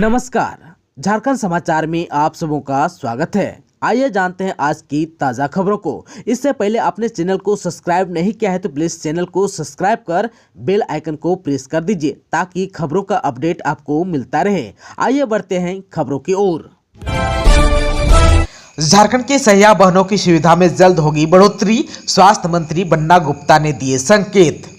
नमस्कार, झारखंड समाचार में आप सबों का स्वागत है। आइए जानते हैं आज की ताज़ा खबरों को। इससे पहले आपने चैनल को सब्सक्राइब नहीं किया है तो प्लीज़ चैनल को सब्सक्राइब कर बेल आइकन को प्रेस कर दीजिए ताकि खबरों का अपडेट आपको मिलता रहे। आइए बढ़ते हैं खबरों की ओर। झारखंड के सहिया बहनों की सुविधा में जल्द होगी बढ़ोतरी, स्वास्थ्य मंत्री बन्ना गुप्ता ने दिए संकेत।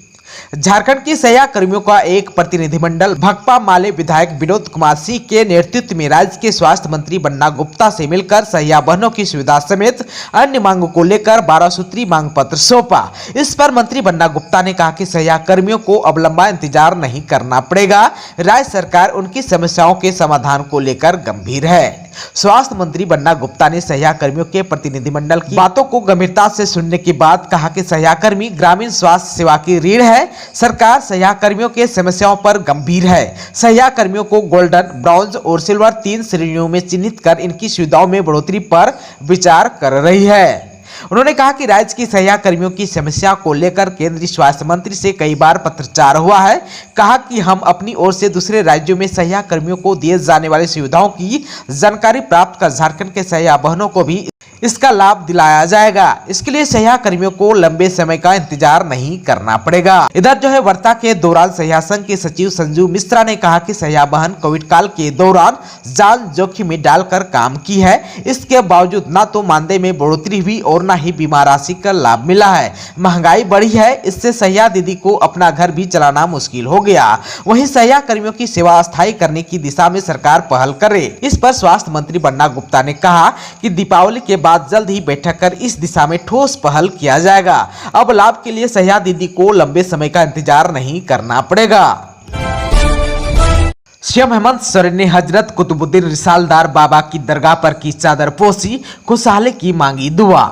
झारखंड के सहिया कर्मियों का एक प्रतिनिधिमंडल भकपा माले विधायक विनोद कुमार सिंह के नेतृत्व में राज्य के स्वास्थ्य मंत्री बन्ना गुप्ता से मिलकर सहिया बहनों की सुविधा समेत अन्य मांगों को लेकर 12 सूत्री मांग पत्र सौंपा। इस पर मंत्री बन्ना गुप्ता ने कहा कि सहिया कर्मियों को अब लंबा इंतजार नहीं करना पड़ेगा। राज्य सरकार उनकी समस्याओं के समाधान को लेकर गंभीर है। स्वास्थ्य मंत्री बन्ना गुप्ता ने सहिया कर्मियों के प्रतिनिधिमंडल की बातों को गंभीरता से सुनने के बाद कहा कि सहिया कर्मी ग्रामीण स्वास्थ्य सेवा की रीढ़ है। सरकार सहिया कर्मियों के समस्याओं पर गंभीर है। सहिया कर्मियों को गोल्डन, ब्रॉन्ज और सिल्वर 3 श्रेणियों में चिन्हित कर इनकी सुविधाओं में बढ़ोतरी पर विचार कर रही है। उन्होंने कहा कि राज्य की सहिया कर्मियों की समस्या को लेकर केंद्रीय स्वास्थ्य मंत्री से कई बार पत्राचार हुआ है। कहा कि हम अपनी ओर से दूसरे राज्यों में सहिया कर्मियों को दिए जाने वाली सुविधाओं की जानकारी प्राप्त कर झारखंड के सहिया बहनों को भी इसका लाभ दिलाया जाएगा। इसके लिए सहिया कर्मियों को लंबे समय का इंतजार नहीं करना पड़ेगा। इधर जो है वार्ता के दौरान सहिया संघ के सचिव संजू मिश्रा ने कहा कि सहिया बहन कोविड काल के दौरान जान जोखिम में डालकर काम की है। इसके बावजूद न तो मानदेय में बढ़ोतरी हुई और न ही बीमा राशि का लाभ मिला है। महंगाई बढ़ी है, इससे सहिया दीदी को अपना घर भी चलाना मुश्किल हो गया। वहीं सहिया कर्मियों की सेवा अस्थायी करने की दिशा में सरकार पहल करे। इस पर स्वास्थ्य मंत्री बन्ना गुप्ता ने कहा कि दीपावली के बाद जल्द ही बैठक कर इस दिशा में ठोस पहल किया जाएगा। अब लाभ के लिए सहिया दीदी को लंबे समय का इंतजार नहीं करना पड़ेगा। सीएम हेमंत सोरेन ने हजरत कुतुबुद्दीन रिसालदार बाबा की दरगाह पर की चादर पोसी, खुशहाली की मांगी दुआ।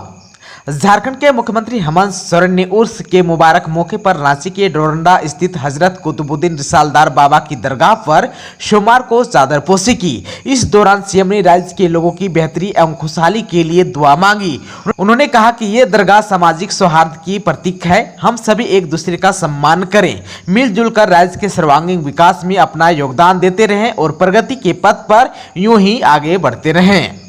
झारखंड के मुख्यमंत्री हेमंत सोरेन ने उर्स के मुबारक मौके पर रांची के डोरंडा स्थित हजरत कुतुबुद्दीन रिसालदार बाबा की दरगाह पर सोमवार को चादर पोशी की। इस दौरान सीएम ने राज्य के लोगों की बेहतरी एवं खुशहाली के लिए दुआ मांगी। उन्होंने कहा कि ये दरगाह सामाजिक सौहार्द की प्रतीक है। हम सभी एक दूसरे का सम्मान करें, मिलजुल कर राज्य के सर्वांगीण विकास में अपना योगदान देते रहें और प्रगति के पथ पर यूं ही आगे बढ़ते रहें।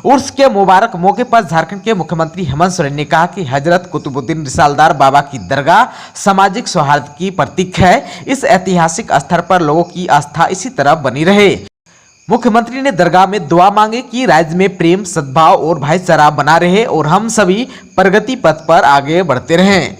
उर्स के मुबारक मौके पर झारखंड के मुख्यमंत्री हेमंत सोरेन ने कहा कि हजरत कुतुबुद्दीन रिसालदार बाबा की दरगाह सामाजिक सौहार्द की प्रतीक है। इस ऐतिहासिक स्थल पर लोगों की आस्था इसी तरह बनी रहे। मुख्यमंत्री ने दरगाह में दुआ मांगी कि राज्य में प्रेम, सद्भाव और भाईचारा बना रहे और हम सभी प्रगति पथ पर आगे बढ़ते रहें।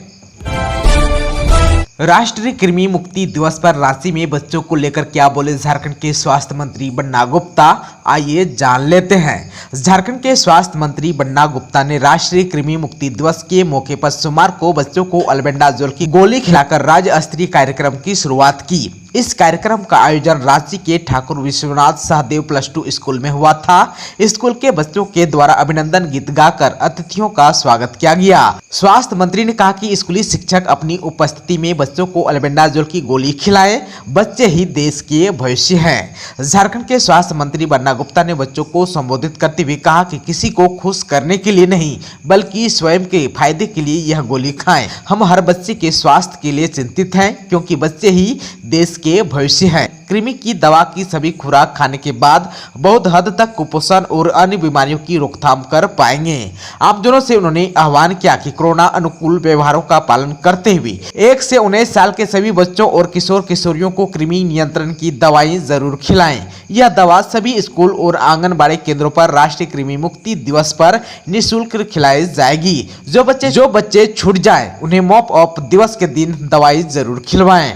राष्ट्रीय कृमि मुक्ति दिवस पर रांची में बच्चों को लेकर क्या बोले झारखंड के स्वास्थ्य मंत्री बन्ना गुप्ता, आइए जान लेते हैं। झारखंड के स्वास्थ्य मंत्री बन्ना गुप्ता ने राष्ट्रीय कृमि मुक्ति दिवस के मौके पर सोमवार को बच्चों को अल्बेंडाजोल की गोली खिलाकर राज्य स्तरीय कार्यक्रम की शुरुआत की। इस कार्यक्रम का आयोजन रांची के ठाकुर विश्वनाथ सहदेव +2 स्कूल में हुआ था। स्कूल के बच्चों के द्वारा अभिनंदन गीत गाकर अतिथियों का स्वागत किया गया। स्वास्थ्य मंत्री ने कहा कि स्कूली शिक्षक अपनी उपस्थिति में बच्चों को अल्बेंडाजोल की गोली खिलाएं। बच्चे ही देश के भविष्य हैं। झारखंड के स्वास्थ्य मंत्री बन्ना गुप्ता ने बच्चों को संबोधित करते हुए कहा कि किसी को खुश करने के लिए नहीं बल्कि स्वयं के फायदे के लिए यह गोली खाएं। हम हर बच्चे के स्वास्थ्य के लिए चिंतित हैं क्योंकि बच्चे ही देश के भविष्य है। कृमि की दवा की सभी खुराक खाने के बाद बहुत हद तक कुपोषण और अन्य बीमारियों की रोकथाम कर पाएंगे। आमजनों से उन्होंने आह्वान किया कि कोरोना अनुकूल व्यवहारों का पालन करते हुए 1 से 19 साल के सभी बच्चों और किशोर किशोरियों को कृमि नियंत्रण की दवाएं जरूर खिलाएं। यह दवा सभी स्कूल और आंगनबाड़ी केंद्रों पर राष्ट्रीय कृमि मुक्ति दिवस पर निःशुल्क खिलाई जाएगी। जो बच्चे छूट जाए उन्हें मॉप अप दिवस के दिन दवाई जरूर खिलवाएं।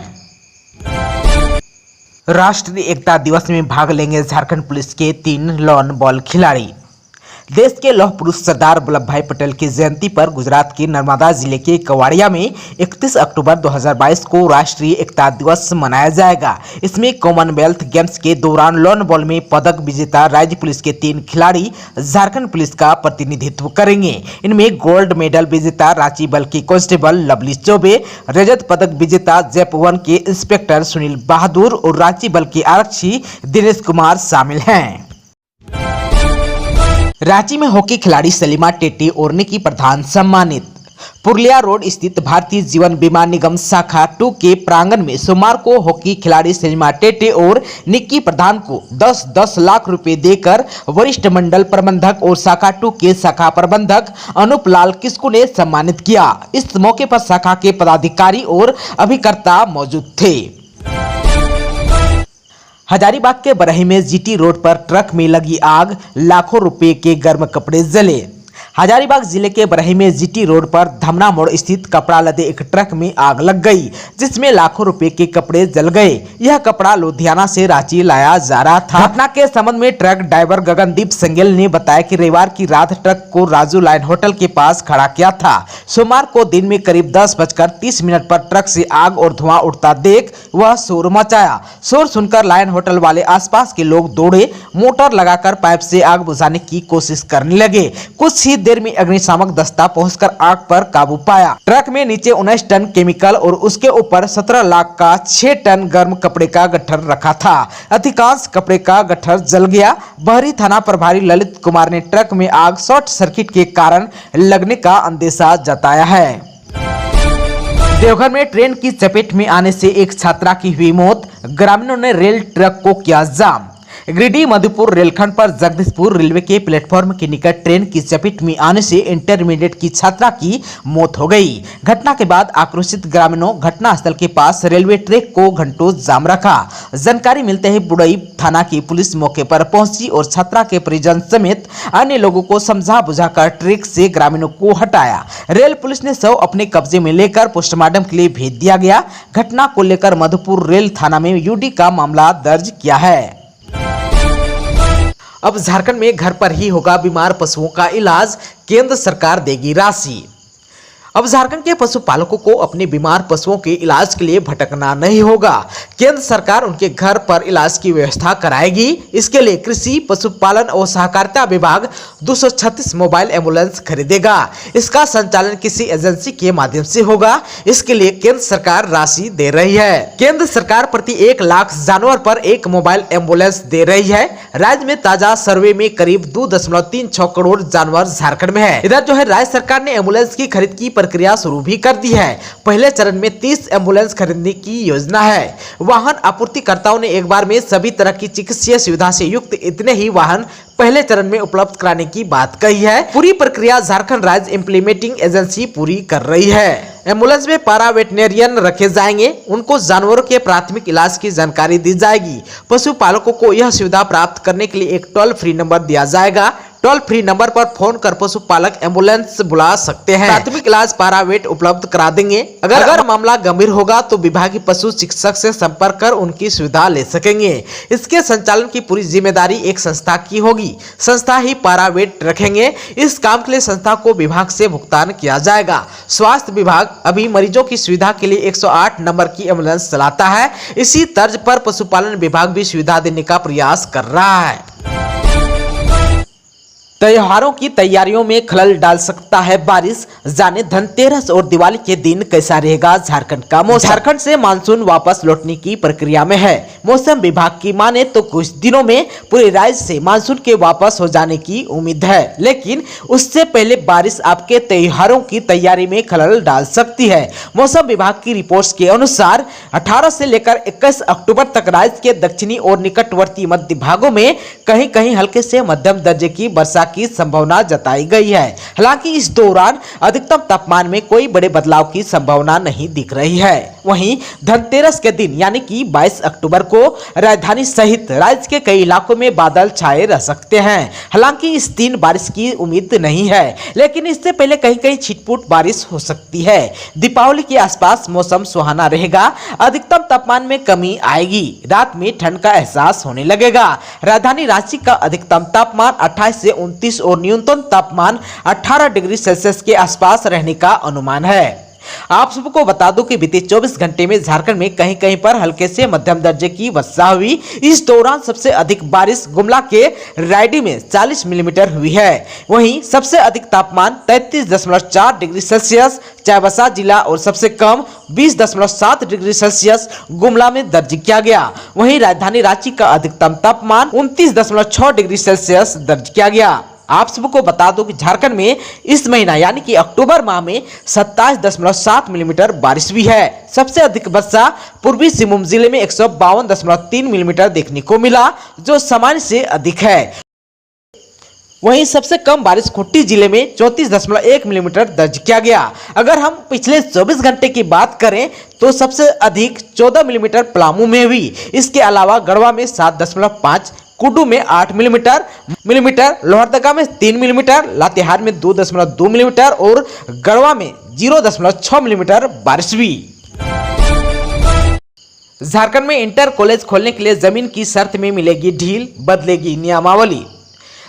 राष्ट्रीय एकता दिवस में भाग लेंगे झारखंड पुलिस के 3 लॉन बॉल खिलाड़ी। देश के लौह पुरुष सरदार वल्लभ भाई पटेल की जयंती पर गुजरात के नर्मदा जिले के केवड़िया में 31 अक्टूबर 2022 को राष्ट्रीय एकता दिवस मनाया जाएगा। इसमें कॉमनवेल्थ गेम्स के दौरान लॉन बॉल में पदक विजेता राज्य पुलिस के 3 खिलाड़ी झारखंड पुलिस का प्रतिनिधित्व करेंगे। इनमें गोल्ड मेडल विजेता रांची बल के कांस्टेबल लवली चौबे, रजत पदक विजेता जैप 1 के इंस्पेक्टर सुनील बहादुर और रांची बल के आरक्षी दिनेश कुमार शामिल हैं। रांची में हॉकी खिलाड़ी सलीमा टेटी ओरने की प्रधान सम्मानित। पुरलिया रोड स्थित भारतीय जीवन बीमा निगम शाखा 2 के प्रांगण में सोमवार को हॉकी खिलाड़ी सलिमा टेटे और निक्की प्रधान को 10-10 लाख रुपए देकर वरिष्ठ मंडल प्रबंधक और शाखा 2 के शाखा प्रबंधक अनूप लाल किस्कू ने सम्मानित किया। इस मौके पर शाखा के पदाधिकारी और अभिकर्ता मौजूद थे। हजारीबाग के बरही में जीटी रोड पर ट्रक में लगी आग, लाखों रुपए के गर्म कपड़े जले। हजारीबाग जिले के बरही में जीटी रोड पर धमना मोड़ स्थित कपड़ा लदे एक ट्रक में आग लग गई, जिसमें लाखों रुपए के कपड़े जल गए। यह कपड़ा लुधियाना से रांची लाया जा रहा था। घटना के संबंध में ट्रक ड्राइवर गगनदीप संगेल ने बताया कि रविवार की रात ट्रक को राजू लाइन होटल के पास खड़ा किया था। सोमवार को दिन में करीब 10:30 पर ट्रक से आग और धुआं उठता देख वह शोर मचाया। शोर सुनकर लाइन होटल वाले आसपास के लोग दौड़े, मोटर लगाकर पाइप से आग बुझाने की कोशिश करने लगे। कुछ ही देर में अग्निशामक दस्ता पहुंचकर आग पर काबू पाया। ट्रक में नीचे 19 टन केमिकल और उसके ऊपर 17 लाख का 6 टन गर्म कपड़े का गट्ठर रखा था। अधिकांश कपड़े का गट्ठर जल गया। बहरी थाना प्रभारी ललित कुमार ने ट्रक में आग शॉर्ट सर्किट के कारण लगने का अंदेशा जताया है। देवघर में ट्रेन की चपेट में आने से एक छात्रा की हुई मौत, ग्रामीणों ने रेल ट्रक को किया जाम। गिरिडीह मधुपुर रेलखंड पर जगदीशपुर रेलवे के प्लेटफॉर्म के निकट ट्रेन की चपेट में आने से इंटरमीडिएट की छात्रा की मौत हो गई। घटना के बाद आक्रोशित ग्रामीणों घटनास्थल के पास रेलवे ट्रैक को घंटों जाम रखा। जानकारी मिलते ही बुड़ई थाना की पुलिस मौके पर पहुंची और छात्रा के परिजन समेत अन्य लोगों को समझा बुझाकर ट्रैक से ग्रामीणों को हटाया। रेल पुलिस ने शव अपने कब्जे में लेकर पोस्टमार्टम के लिए भेज दिया गया। घटना को लेकर मधुपुर रेल थाना में यूडी का मामला दर्ज किया है। अब झारखंड में घर पर ही होगा बीमार पशुओं का इलाज, केंद्र सरकार देगी राशि। अब झारखंड के पशुपालकों को अपने बीमार पशुओं के इलाज के लिए भटकना नहीं होगा। केंद्र सरकार उनके घर पर इलाज की व्यवस्था कराएगी। इसके लिए कृषि, पशुपालन और सहकारिता विभाग 236 मोबाइल एम्बुलेंस खरीदेगा। इसका संचालन किसी एजेंसी के माध्यम से होगा। इसके लिए केंद्र सरकार राशि दे रही है। केंद्र सरकार प्रति 1 लाख जानवर पर 1 मोबाइल एम्बुलेंस दे रही है। राज्य में ताजा सर्वे में करीब 2.36 करोड़ जानवर झारखंड में है। इधर जो है राज्य सरकार ने एम्बुलेंस की खरीद की प्रक्रिया शुरू भी कर दी है। पहले चरण में 30 एम्बुलेंस खरीदने की योजना है। वाहन आपूर्तिकर्ताओं ने एक बार में सभी तरह की चिकित्सीय सुविधा से युक्त इतने ही वाहन पहले चरण में उपलब्ध कराने की बात कही है। पूरी प्रक्रिया झारखंड राज्य इम्प्लीमेंटिंग एजेंसी पूरी कर रही है। एम्बुलेंस में पारा वेटनेरियन रखे जाएंगे। उनको जानवरों के प्राथमिक इलाज की जानकारी दी जाएगी। पशुपालकों को यह सुविधा प्राप्त करने के लिए एक टोल फ्री नंबर दिया जाएगा। टोल फ्री नंबर पर फोन कर पशुपालक एम्बुलेंस बुला सकते हैं। प्राथमिक इलाज पारावेट उपलब्ध करा देंगे। अगर मामला गंभीर होगा तो विभागीय पशु चिकित्सक से संपर्क कर उनकी सुविधा ले सकेंगे। इसके संचालन की पूरी जिम्मेदारी एक संस्था की होगी। संस्था ही पारावेट रखेंगे। इस काम के लिए संस्था को विभाग से भुगतान किया जाएगा। स्वास्थ्य विभाग अभी मरीजों की सुविधा के लिए 108 नंबर की एम्बुलेंस चलाता है। इसी तर्ज पर पशुपालन विभाग भी सुविधा देने का प्रयास कर रहा है। त्योहारों की तैयारियों में खलल डाल सकता है बारिश, जाने धनतेरस और दिवाली के दिन कैसा रहेगा झारखंड का मौसम। झारखंड से मानसून वापस लौटने की प्रक्रिया में है। मौसम विभाग की माने तो कुछ दिनों में पूरे राज्य से मानसून के वापस हो जाने की उम्मीद है, लेकिन उससे पहले बारिश आपके त्योहारों की तैयारी में खलल डाल सकती है। मौसम विभाग की रिपोर्ट्स के अनुसार 18 से लेकर 21 अक्टूबर तक राज्य के दक्षिणी और निकटवर्ती मध्य भागों में कहीं कहीं हल्के से मध्यम दर्जे की वर्षा की संभावना जताई गई है। हालांकि इस दौरान अधिकतम तापमान में कोई बड़े बदलाव की संभावना नहीं दिख रही है। वहीं धनतेरस के दिन यानी कि 22 अक्टूबर को राजधानी सहित राज्य के कई इलाकों में बादल छाए रह सकते हैं। हालांकि इस दिन बारिश की उम्मीद नहीं है, लेकिन इससे पहले कहीं कहीं छिटपुट बारिश हो सकती है। दीपावली के आसपास मौसम सुहाना रहेगा। अधिकतम तापमान में कमी आएगी। रात में ठंड का एहसास होने लगेगा। राजधानी रांची का अधिकतम तापमान 28 से 29 और न्यूनतम तापमान 18 डिग्री सेल्सियस के आसपास रहने का अनुमान है। आप सबको बता दूं कि बीते 24 घंटे में झारखंड में कहीं कहीं पर हल्के से मध्यम दर्जे की वर्षा हुई। इस दौरान सबसे अधिक बारिश गुमला के रायडी में 40 मिलीमीटर हुई है। वहीं सबसे अधिक तापमान 33.4 डिग्री सेल्सियस चाईबासा जिला और सबसे कम 20.7 डिग्री सेल्सियस गुमला में दर्ज किया गया। वहीं राजधानी रांची का अधिकतम तापमान 29.6 डिग्री सेल्सियस दर्ज किया गया। आप सबको बता दो कि झारखंड में इस महीना यानी कि अक्टूबर माह में 27.7 मिलीमीटर बारिश हुई है। सबसे अधिक वर्षा पूर्वी सिंहभूम जिले में 152.3 मिलीमीटर देखने को मिला, जो सामान्य से अधिक है। वहीं सबसे कम बारिश खूंटी जिले में 34.1 मिलीमीटर दर्ज किया गया। अगर हम पिछले 24 घंटे की बात करें तो सबसे अधिक 14 मिलीमीटर पलामू में हुई। इसके अलावा गढ़वा में 7.5, कुड्डू में 8 मिलीमीटर, लोहरदगा में 3 मिलीमीटर, लातेहार में 2.2 मिलीमीटर और गढ़वा में 0.6 मिलीमीटर बारिश हुई। झारखंड में इंटर कॉलेज खोलने के लिए जमीन की शर्त में मिलेगी ढील, बदलेगी नियमावली।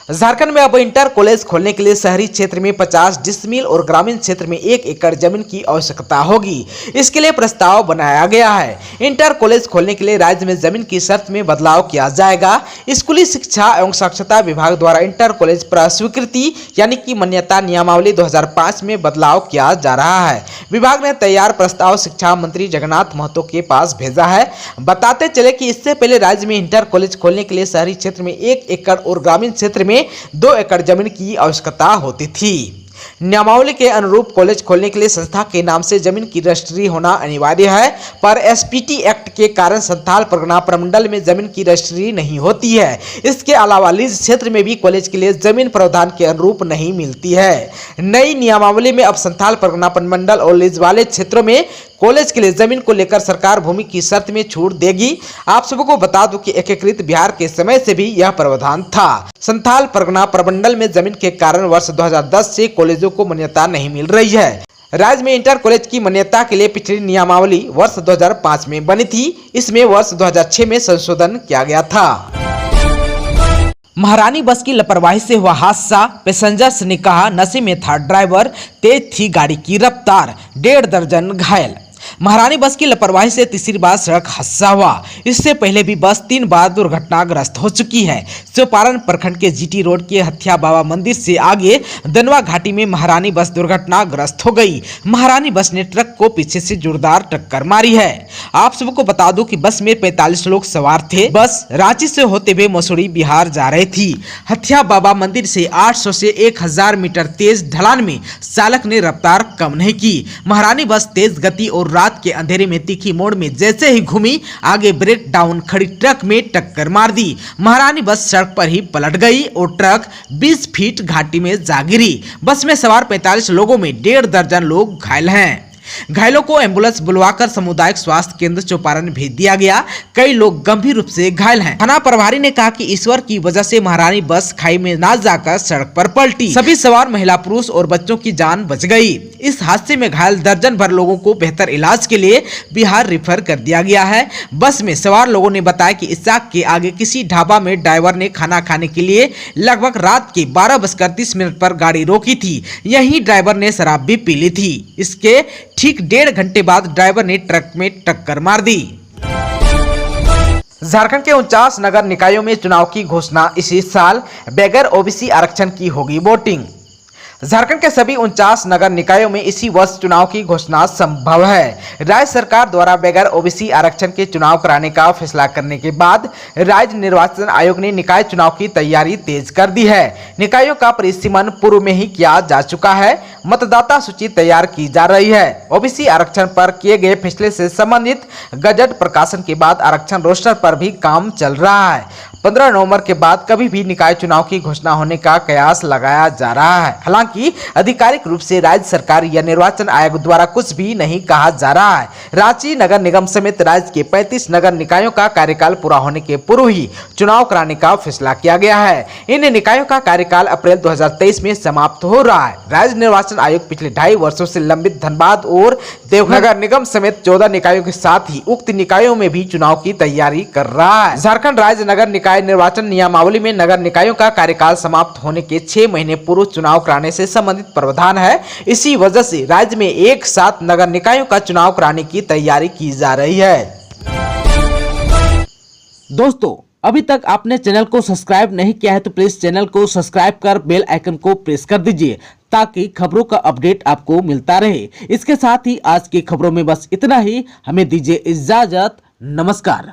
झारखंड में अब इंटर कॉलेज खोलने के लिए शहरी क्षेत्र में 50 डिसमिल और ग्रामीण क्षेत्र में 1 एकड़ जमीन की आवश्यकता होगी। इसके लिए प्रस्ताव बनाया गया है। इंटर कॉलेज खोलने के लिए राज्य में जमीन की शर्त में बदलाव किया जाएगा। स्कूली शिक्षा एवं साक्षरता विभाग द्वारा इंटर कॉलेज स्वीकृति यानी कि मान्यता नियमावली 2005 में बदलाव किया जा रहा है। विभाग ने तैयार प्रस्ताव शिक्षा मंत्री जगन्नाथ महतो के पास भेजा है। बताते चले कि इससे पहले राज्य में इंटर कॉलेज खोलने के लिए शहरी क्षेत्र में 1 एकड़ और ग्रामीण क्षेत्र में 2 एकड़ जमीन की आवश्यकता होती थी। नियमावली के अनुरूप कॉलेज खोलने के लिए संस्था के नाम से जमीन की रजिस्ट्री होना अनिवार्य है, पर एसपीटी एक्ट के कारण संथाल परगना प्रमंडल में जमीन की रजिस्ट्री नहीं होती है। इसके अलावा लीज क्षेत्र में भी कॉलेज के लिए जमीन प्रावधान के अनुरूप नहीं मिलती है। नई नियमावली में अब संथाल परगना प्रमंडल और लीज वाले क्षेत्रों में कॉलेज के लिए जमीन को लेकर सरकार भूमि की शर्त में छूट देगी। आप सबको बता दूं कि एकीकृत बिहार के समय से भी यह प्रावधान था। संथाल परगना प्रमंडल में जमीन के कारण वर्ष 2010 से कॉलेजों को मान्यता नहीं मिल रही है। राज्य में इंटर कॉलेज की मान्यता के लिए पिछली नियमावली वर्ष 2005 में बनी थी। इसमें वर्ष 2006 में संशोधन किया गया था। महारानी बस की लापरवाही से हुआ हादसा, पैसेंजर्स ने कहा नशे में था ड्राइवर, तेज थी गाड़ी की रफ्तार, 1.5 दर्जन घायल। महारानी बस की लापरवाही से तीसरी बार सड़क हादसा हुआ। इससे पहले भी बस 3 बार दुर्घटनाग्रस्त हो चुकी है। चौपारण प्रखंड के जीटी रोड के हथिया बाबा मंदिर से आगे दनवा घाटी में महारानी बस दुर्घटनाग्रस्त हो गई। महारानी बस ने ट्रक को पीछे से जोरदार टक्कर मारी है। आप सबको बता दूं कि बस में 45 लोग सवार थे। बस रांची से होते हुए मसूरी बिहार जा रही थी। हथिया बाबा मंदिर से 800 से 1000 मीटर तेज ढलान में चालक ने रफ्तार कम नहीं की। महारानी बस तेज गति और रात के अंधेरे में तीखी मोड़ में जैसे ही घूमी, आगे ब्रेक डाउन खड़ी ट्रक में टक्कर मार दी। महारानी बस सड़क पर ही पलट गई और ट्रक 20 फीट घाटी में जा गिरी। बस में सवार 45 लोगों में 1.5 दर्जन लोग घायल हैं। घायलों को एम्बुलेंस बुलवाकर सामुदायिक स्वास्थ्य केंद्र चौपारण भेज दिया गया। कई लोग गंभीर रूप से घायल हैं। थाना प्रभारी ने कहा कि ईश्वर की वजह से महारानी बस खाई में ना जाकर सड़क पर पलटी। सभी सवार महिला, पुरुष और बच्चों की जान बच गई। इस हादसे में घायल दर्जन भर लोगों को बेहतर इलाज के लिए बिहार रेफर कर दिया गया है। बस में सवार लोगों ने बताया कि इसाक के आगे किसी ढाबा में ड्राइवर ने खाना खाने के लिए लगभग रात के 12:30 पर गाड़ी रोकी थी। यही ड्राइवर ने शराब भी पी ली थी। इसके ठीक 1.5 घंटे बाद ड्राइवर ने ट्रक में टक्कर मार दी। झारखंड के 49 नगर निकायों में चुनाव की घोषणा इसी साल, बगैर ओबीसी आरक्षण की होगी वोटिंग। झारखंड के सभी 49 नगर निकायों में इसी वर्ष चुनाव की घोषणा संभव है। राज्य सरकार द्वारा बगैर ओबीसी आरक्षण के चुनाव कराने का फैसला करने के बाद राज्य निर्वाचन आयोग ने निकाय चुनाव की तैयारी तेज कर दी है। निकायों का परिसीमन पूर्व में ही किया जा चुका है। मतदाता सूची तैयार की जा रही है। ओबीसी आरक्षण पर किए गए फैसले से संबंधित गजट प्रकाशन के बाद आरक्षण रोस्टर पर भी काम चल रहा है। 15 नवंबर के बाद कभी भी निकाय चुनाव की घोषणा होने का कयास लगाया जा रहा है। हालांकि आधिकारिक रूप से राज्य सरकार या निर्वाचन आयोग द्वारा कुछ भी नहीं कहा जा रहा है। रांची नगर निगम समेत राज्य के 35 नगर निकायों का कार्यकाल पूरा होने के पूर्व ही चुनाव कराने का फैसला किया गया है। इन निकायों का कार्यकाल अप्रैल 2023 में समाप्त हो रहा है। राज्य निर्वाचन आयोग पिछले 2.5 वर्षों से लंबित धनबाद और देवघर नगर निगम समेत 14 निकायों के साथ ही उक्त निकायों में भी चुनाव की तैयारी कर रहा है। झारखंड राज्य नगर निकाय निर्वाचन नियमावली में नगर निकायों का कार्यकाल समाप्त होने के 6 महीने पूर्व चुनाव कराने से संबंधित प्रावधान है। इसी वजह से राज्य में एक साथ नगर निकायों का चुनाव कराने की तैयारी की जा रही है। दोस्तों, अभी तक आपने चैनल को सब्सक्राइब नहीं किया है तो प्लीज चैनल को सब्सक्राइब कर बेल आइकन को प्रेस कर दीजिए ताकि खबरों का अपडेट आपको मिलता रहे। इसके साथ ही आज की खबरों में बस इतना ही। हमें दीजिए इजाजत। नमस्कार।